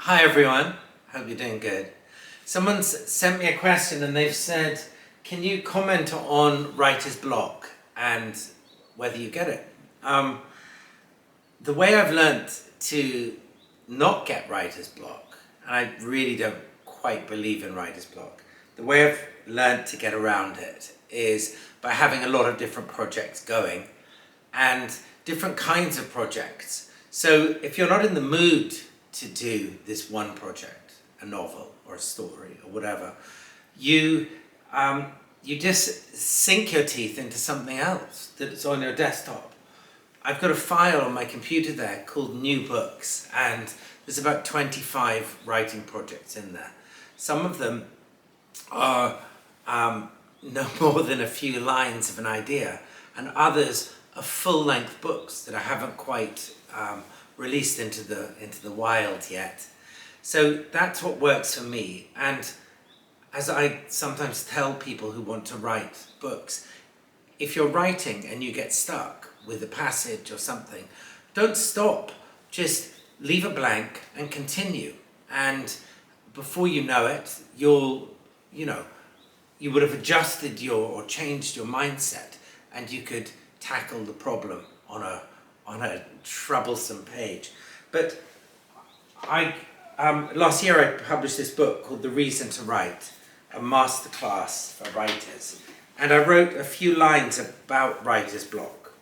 Hi everyone, hope you're doing good. Someone's sent me a question and they've said, can you comment on writer's block and whether you get it? The way I've learnt to not get writer's block, and I really don't quite believe in writer's block, the way I've learnt to get around it is by having a lot of different projects going and different kinds of projects. So if you're not in the mood to do this one project, a novel or a story or whatever, you just sink your teeth into something else that's on your desktop. I've got a file on my computer there called New Books, and there's about 25 writing projects in there. Some of them are no more than a few lines of an idea, and others are full-length books that I haven't quite released into the wild yet. So that's what works for me. And as I sometimes tell people who want to write books, if you're writing and you get stuck with a passage or something, don't stop. Just leave it blank and continue. And before you know it, you would have adjusted or changed your mindset, and you could tackle the problem on a troublesome page. But last year I published this book called The Reason to Write, a masterclass for writers. And I wrote a few lines about writer's block,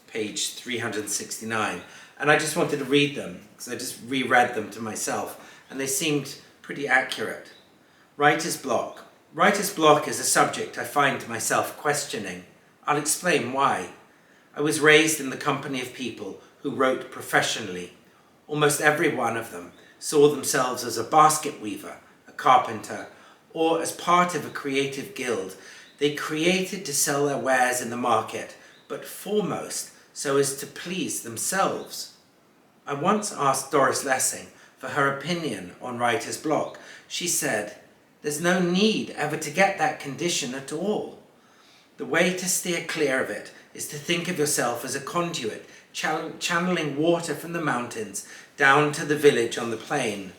page 369. And I just wanted to read them, because I just reread them to myself, and they seemed pretty accurate. Writer's block. Writer's block is a subject I find myself questioning. I'll explain why. I was raised in the company of people who wrote professionally. Almost every one of them saw themselves as a basket weaver, a carpenter, or as part of a creative guild. They created to sell their wares in the market, but foremost so as to please themselves. I once asked Doris Lessing for her opinion on writer's block. She said, "There's no need ever to get that condition at all. The way to steer clear of it is to think of yourself as a conduit, channeling water from the mountains down to the village on the plain.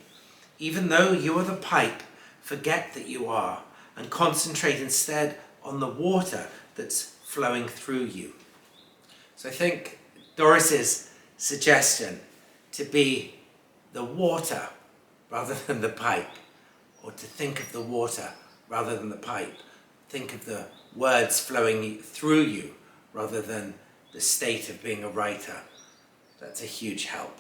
Even though you are the pipe, forget that you are, and concentrate instead on the water that's flowing through you." So I think Doris's suggestion to be the water rather than the pipe, or to think of the water rather than the pipe, think of the words flowing through you rather than the state of being a writer, that's a huge help.